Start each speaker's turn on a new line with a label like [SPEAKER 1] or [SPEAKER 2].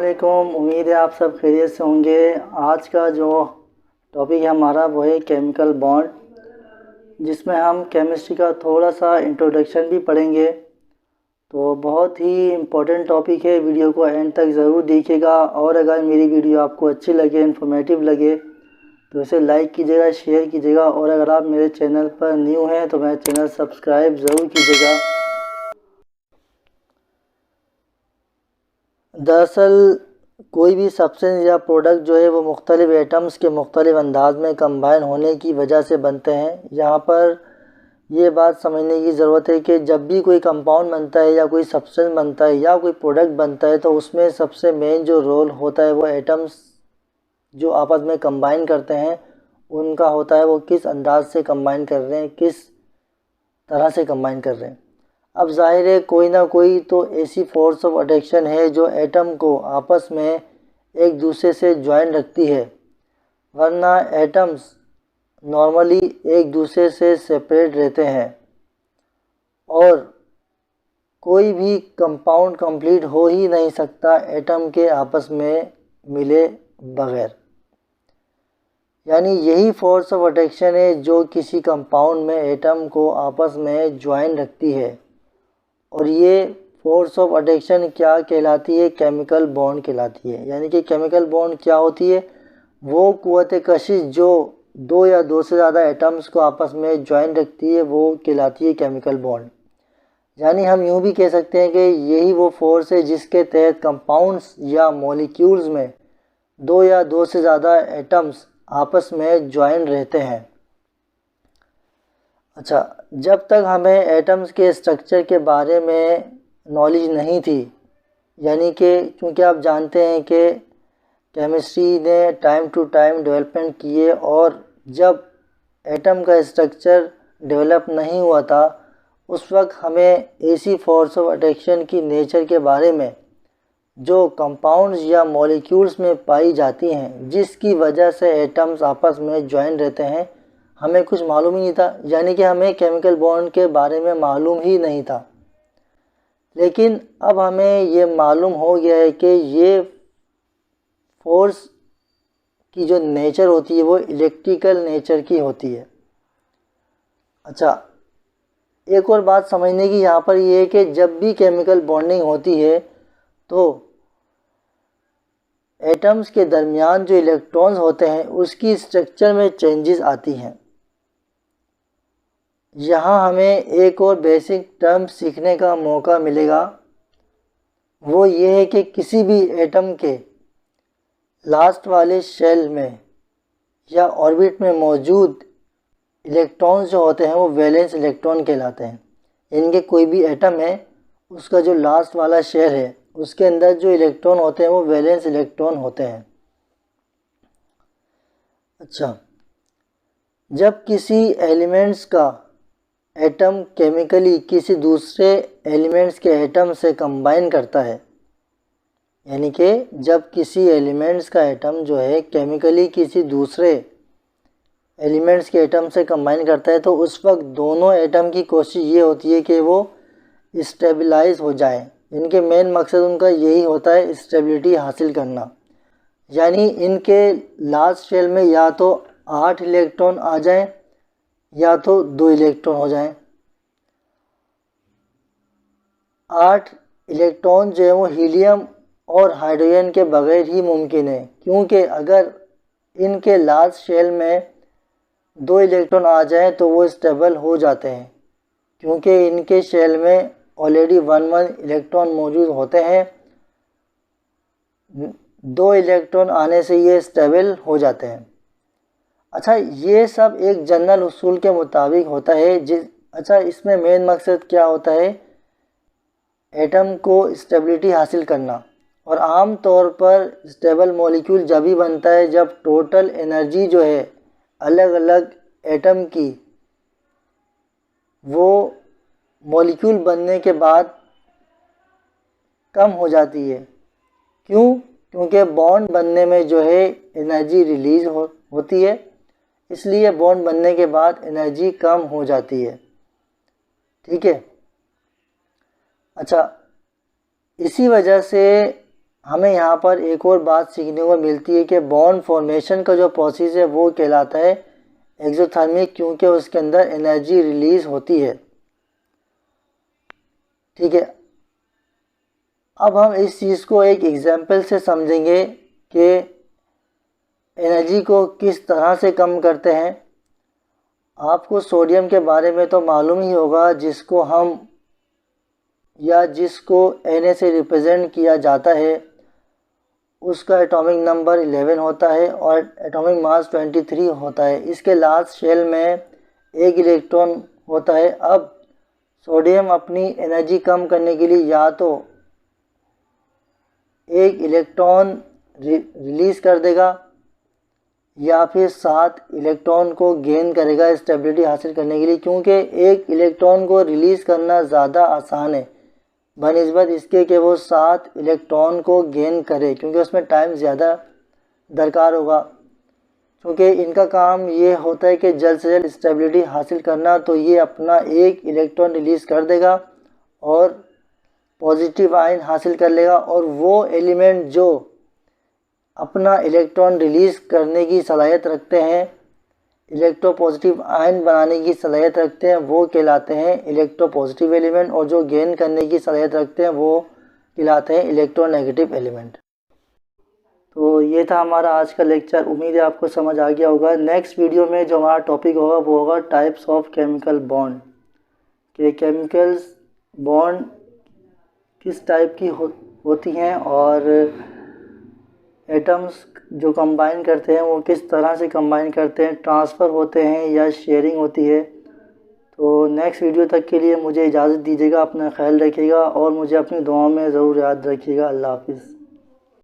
[SPEAKER 1] वालेकुम। उम्मीद है आप सब खैरियत से होंगे। आज का जो टॉपिक है हमारा वो है केमिकल बॉन्ड, जिसमें हम केमिस्ट्री का थोड़ा सा इंट्रोडक्शन भी पढ़ेंगे। तो बहुत ही इम्पोर्टेंट टॉपिक है, वीडियो को एंड तक ज़रूर देखिएगा। और अगर मेरी वीडियो आपको अच्छी लगे, इन्फॉर्मेटिव लगे, तो इसे लाइक कीजिएगा, शेयर कीजिएगा। और अगर आप मेरे चैनल पर न्यू हैं तो मेरा चैनल सब्सक्राइब ज़रूर कीजिएगा। दरअसल कोई भी सब्सटेंस या प्रोडक्ट जो है वो मुख्तलिफ एटम्स के मुख्तलिफ अंदाज में कंबाइन होने की वजह से बनते हैं। यहाँ पर ये बात समझने की ज़रूरत है कि जब भी कोई कंपाउंड बनता है या कोई सब्सटेंस बनता है या कोई प्रोडक्ट बनता है तो उसमें सबसे मेन जो रोल होता है वो एटम्स जो आपस में कंबाइन करते हैं उनका होता है। वो किस अंदाज से कंबाइन कर रहे हैं, किस तरह से कंबाइन कर रहे हैं। अब जाहिर है कोई ना कोई तो ऐसी फोर्स ऑफ अट्रैक्शन है जो एटम को आपस में एक दूसरे से ज्वाइन रखती है, वरना एटम्स नॉर्मली एक दूसरे से सेपरेट रहते हैं और कोई भी कंपाउंड कंप्लीट हो ही नहीं सकता एटम के आपस में मिले बगैर। यानी यही फोर्स ऑफ अट्रैक्शन है जो किसी कंपाउंड में एटम को आपस में ज्वाइन रखती है। और ये फोर्स ऑफ अट्रैक्शन क्या कहलाती है? केमिकल बॉन्ड कहलाती है। यानी कि केमिकल बॉन्ड क्या होती है? वो क़ुव्वत कशिश जो दो या दो से ज़्यादा एटम्स को आपस में ज्वाइन रखती है वो कहलाती है केमिकल बॉन्ड। यानी हम यूँ भी कह सकते हैं कि यही वो फोर्स है जिसके तहत कंपाउंड्स या मॉलिक्यूल्स में दो या दो से ज़्यादा एटम्स आपस में ज्वाइन रहते हैं। अच्छा, जब तक हमें एटम्स के स्ट्रक्चर के बारे में नॉलेज नहीं थी, यानी कि क्योंकि आप जानते हैं कि केमिस्ट्री ने टाइम टू टाइम डेवलपमेंट किए और जब एटम का स्ट्रक्चर डेवलप नहीं हुआ था उस वक्त हमें ऐसी फोर्स ऑफ अट्रैक्शन की नेचर के बारे में जो कंपाउंड्स या मॉलिक्यूल्स में पाई जाती हैं जिसकी वजह से एटम्स आपस में ज्वाइन रहते हैं, हमें कुछ मालूम ही नहीं था। यानी कि हमें केमिकल बॉन्ड के बारे में मालूम ही नहीं था। लेकिन अब हमें ये मालूम हो गया है कि ये फोर्स की जो नेचर होती है वो इलेक्ट्रिकल नेचर की होती है। अच्छा, एक और बात समझने की यहाँ पर ये है कि जब भी केमिकल बॉन्डिंग होती है तो एटम्स के दरमियान जो इलेक्ट्रॉन्स होते हैं उसकी स्ट्रक्चर में चेंजेस आती हैं। यहाँ हमें एक और बेसिक टर्म सीखने का मौका मिलेगा, वो ये है कि किसी भी एटम के लास्ट वाले शेल में या ऑर्बिट में मौजूद इलेक्ट्रॉन्स जो होते हैं वो वैलेंस इलेक्ट्रॉन कहलाते हैं। इनके कोई भी एटम है उसका जो लास्ट वाला शेल है उसके अंदर जो इलेक्ट्रॉन होते हैं वो वैलेंस इलेक्ट्रॉन होते हैं। अच्छा, जब किसी एलिमेंट्स का एटम केमिकली किसी दूसरे एलिमेंट्स के एटम से कंबाइन करता है, यानी कि जब किसी एलिमेंट्स का एटम जो है केमिकली किसी दूसरे एलिमेंट्स के एटम से कंबाइन करता है तो उस वक्त दोनों एटम की कोशिश ये होती है कि वो स्टेबलाइज हो जाए। इनके मेन मकसद उनका यही होता है, स्टेबिलिटी हासिल करना। यानी इनके लास्ट शेल में या तो 8 इलेक्ट्रॉन आ जाएं या तो 2 इलेक्ट्रॉन हो जाएं। 8 इलेक्ट्रॉन जो है वो हीलियम और हाइड्रोजन के बगैर ही मुमकिन है, क्योंकि अगर इनके लास्ट शेल में 2 इलेक्ट्रॉन आ जाएं तो वो स्टेबल हो जाते हैं, क्योंकि इनके शेल में ऑलरेडी 1 इलेक्ट्रॉन मौजूद होते हैं। 2 इलेक्ट्रॉन आने से ये स्टेबल हो जाते हैं। अच्छा, ये सब एक जनरल उसूल के मुताबिक होता है। अच्छा, इसमें मेन मकसद क्या होता है? एटम को स्टेबिलिटी हासिल करना। और आम तौर पर स्टेबल मॉलिक्यूल जब ही बनता है जब टोटल एनर्जी जो है अलग अलग एटम की वो मॉलिक्यूल बनने के बाद कम हो जाती है। क्यों? क्योंकि बॉन्ड बनने में जो है एनर्जी रिलीज होती है, इसलिए बॉन्ड बनने के बाद एनर्जी कम हो जाती है। ठीक है। अच्छा, इसी वजह से हमें यहाँ पर एक और बात सीखने को मिलती है कि बॉन्ड फॉर्मेशन का जो प्रोसेस है वो कहलाता है एक्सोथर्मिक, क्योंकि उसके अंदर एनर्जी रिलीज होती है। ठीक है, अब हम इस चीज़ को एक एग्जाम्पल से समझेंगे कि एनर्जी को किस तरह से कम करते हैं। आपको सोडियम के बारे में तो मालूम ही होगा, जिसको Na से रिप्रेजेंट किया जाता है, उसका एटॉमिक नंबर 11 होता है और एटॉमिक मास 23 होता है। इसके लास्ट शेल में एक इलेक्ट्रॉन होता है। अब सोडियम अपनी एनर्जी कम करने के लिए या तो एक इलेक्ट्रॉन रिलीज़ कर देगा या फिर 7 इलेक्ट्रॉन को गेन करेगा स्टेबिलिटी हासिल करने के लिए, क्योंकि एक इलेक्ट्रॉन को रिलीज़ करना ज़्यादा आसान है बनिस्बत इसके कि वो 7 इलेक्ट्रॉन को गेन करे, क्योंकि उसमें टाइम ज़्यादा दरकार होगा। क्योंकि इनका काम ये होता है कि जल्द से जल्द स्टेबिलिटी हासिल करना, तो ये अपना एक इलेक्ट्रॉन रिलीज़ कर देगा और पॉजिटिव आयन हासिल कर लेगा, और वो एलिमेंट जो अपना इलेक्ट्रॉन रिलीज़ करने की सलाहियत रखते हैं, इलेक्ट्रोपॉजिटिव आयन बनाने की सलाहियत रखते हैं, वो कहलाते हैं इलेक्ट्रोपॉजिटिव एलिमेंट, और जो गेन करने की सलाहियत रखते हैं वो कहलाते हैं इलेक्ट्रोनेगेटिव एलिमेंट। तो ये था हमारा आज का लेक्चर। उम्मीद है आपको समझ आ गया होगा। नेक्स्ट वीडियो में जो हमारा टॉपिक होगा वो होगा टाइप्स ऑफ केमिकल बॉन्ड, कि केमिकल्स बॉन्ड किस टाइप की होती हैं और एटम्स जो कंबाइन करते हैं वो किस तरह से कंबाइन करते हैं, ट्रांसफ़र होते हैं या शेयरिंग होती है। तो नेक्स्ट वीडियो तक के लिए मुझे इजाज़त दीजिएगा। अपना ख्याल रखिएगा और मुझे अपनी दुआओं में ज़रूर याद रखिएगा। अल्लाह हाफ़िज़।